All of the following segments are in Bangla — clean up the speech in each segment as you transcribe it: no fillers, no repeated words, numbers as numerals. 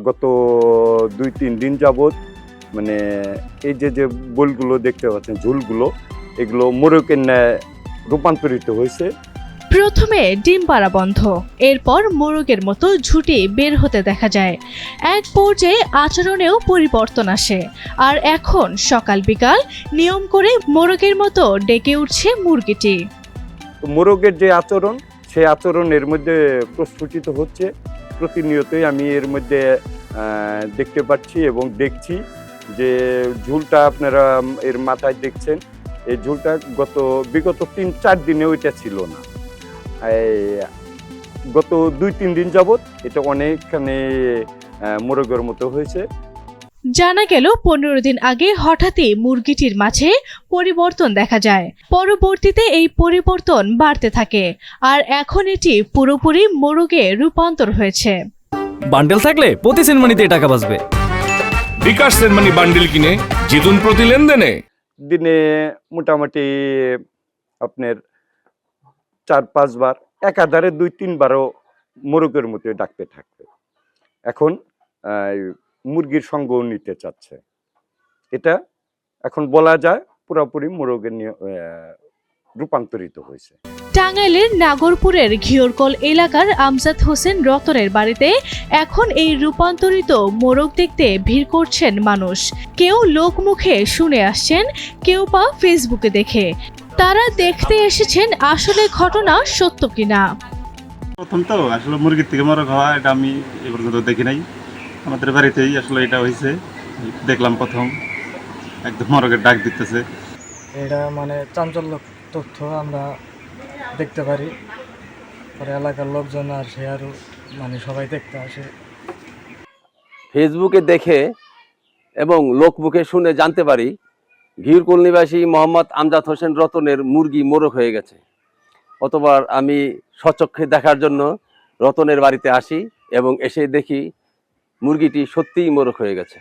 গত 2-3 দিন যাবৎ মানে এই যে বোলগুলো দেখতে পাচ্ছেন, ঝুলগুলো, এগুলো মোরগের ন্যায় রূপান্তরিত হয়েছে। প্রথমে ডিম পাড়া বন্ধ, এরপর মোরগের মতো ঝুঁটি বের হতে দেখা যায়। এক পর্যায়ে আচরণেও পরিবর্তন আসে, আর এখন সকাল বিকাল নিয়ম করে মোরগের মতো ডেকে উঠছে মুরগিটি। মোরগের যে আচরণ, সেই আচরণের মধ্যে প্রস্ফুটিত হচ্ছে। প্রতিনিয়তই আমি এর মধ্যে দেখতে পাচ্ছি এবং দেখছি যে ঝুলটা আপনারা এর মাথায় দেখছেন, এই ঝুলটা বিগত 3-4 দিনেও এটা ছিল না। গত 2-3 দিন যাবৎ এটা অনেকখানি মোরগের মতো হয়েছে। জানা গেল 15 দিন আগে হঠাৎই মুরগিটির মাঝে পরিবর্তন দেখা যায়। পরবর্তীতে এই পরিবর্তন বাড়তে থাকে, আর এখন এটি পুরোপুরি মোরগে রূপান্তর হয়েছে। বান্ডেল থাকলে প্রতি সেনমানিতে টাকা বাঁচবে। বিকাশ সেনমানি বান্ডেল কিনে জিতুন প্রতি লেনদেনে। দিনে মোটামুটি আপনার 4-5 বার, একাধারে 2-3 বারও মোরগের মতো ডাকতে থাকবে। এখন মুরগির সঙ্গও নিতে চাচ্ছে। এটা এখন বলা যায় পুরোপুরি মোরগে রূপান্তরিত হয়েছে। টাঙ্গাইলের নাগরপুরের ঘিওরকল এলাকার আমজাদ হোসেন রতনের বাড়িতে এখন এই রূপান্তরিত মোরগ দেখতে ভিড় করছেন মানুষ। কেউ লোকমুখে শুনে আসছেন, কেউ বা ফেসবুকে দেখে। তারা দেখতে এসেছেন আসলে ঘটনা সত্য কিনা। প্রথম তো আসলে মুরগির থেকে মোরগ হওয়া এটা আমি এ পর্যন্ত দেখি নাই। আমাদের বাড়িতেই আসলে এটা হয়েছে, দেখলাম প্রথম একদম মোরগের ডাক দিতেছে। এটা মানে চাঞ্চল্য তথ্য আমরা দেখতে পারি, পরে এলাকার লোকজন আর সে আরও মানে সবাই দেখতে আসে। ফেসবুকে দেখে এবং লোকমুখে শুনে জানতে পারি ঘিওরকল নিবাসী মোহাম্মদ আমজাদ হোসেন রতনের মুরগি মোরগ হয়ে গেছে। অতবার আমি স্বচক্ষে দেখার জন্য রতনের বাড়িতে আসি এবং এসে দেখি মুরগিটি সত্যিই মোরগ হয়ে গেছে।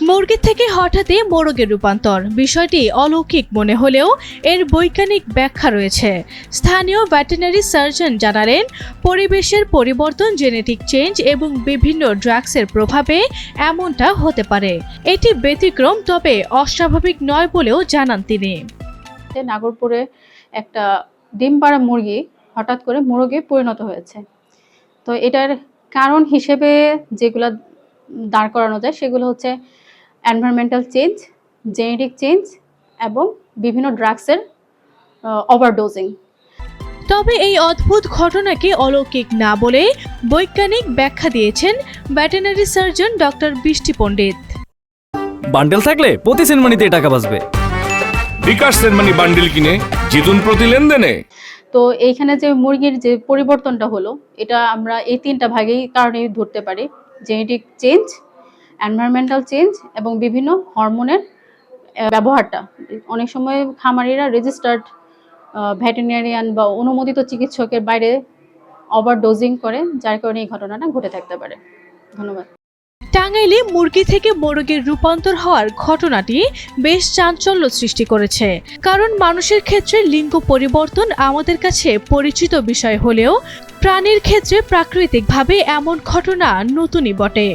মুরগি থেকে হঠাৎই মোরগের রূপান্তর বিষয়টি অলৌকিক মনে হলেও এর বৈজ্ঞানিক ব্যাখ্যা রয়েছে। স্থানীয় ভেটেরিনারি সার্জন জানালেন, পরিবেশের পরিবর্তন, জেনেটিক চেঞ্জ এবং বিভিন্ন ড্রাগসের প্রভাবে এমনটা হতে পারে। এটি ব্যতিক্রম, তবে অস্বাভাবিক নয় বলেও জানান তিনি। নাগরপুরে একটা ডিম পাড়া মুরগি হঠাৎ করে মোরগে পরিণত হয়েছে। তো এটার কারণ হিসেবে যেগুলো দাঁড় করানো যায় সেগুলো হচ্ছে এনভায়রনমেন্টাল চেঞ্জ, জেনেটিক চেঞ্জ এবং বিভিন্ন ড্রাগসের ওভারডোজিং। তবে এই অদ্ভুত ঘটনাকে অলৌকিক না বলে বৈজ্ঞানিক ব্যাখ্যা দিয়েছেন ভেটেরিনারি সার্জন ডক্টর বৃষ্টি পণ্ডিত। বান্ডেল থাকলে প্রতি সেনমানিতে টাকা বাঁচবে। বিকাশ সেনমানি বান্ডেল কিনে জিতুন প্রতি লেনদেনে। তো এইখানে যে মুরগির যে পরিবর্তনটা হলো, এটা আমরা এই 3টা ভাগেই কারণে ধরতে পারি: জেনেটিক চেঞ্জ, এনভায়রনমেন্টাল চেঞ্জ এবং বিভিন্ন হরমোনের ব্যবহারটা। অনেক সময় খামারিরা রেজিস্টার্ড ভেটেরিনারিয়ান বা অনুমোদিত চিকিৎসকের বাইরে ওভারডোজিং করে, যার কারণে এই ঘটনাটা ঘটে থাকতে পারে। ধন্যবাদ। টাঙ্গাইলে মুরগি থেকে মোরগের রূপান্তর হওয়ার ঘটনাটি বেশ চাঞ্চল্য সৃষ্টি করেছে। কারণ মানুষের ক্ষেত্রে লিঙ্গ পরিবর্তন আমাদের কাছে পরিচিত বিষয় হলেও প্রাণীর ক্ষেত্রে প্রাকৃতিকভাবে এমন ঘটনা নতুনই বটে।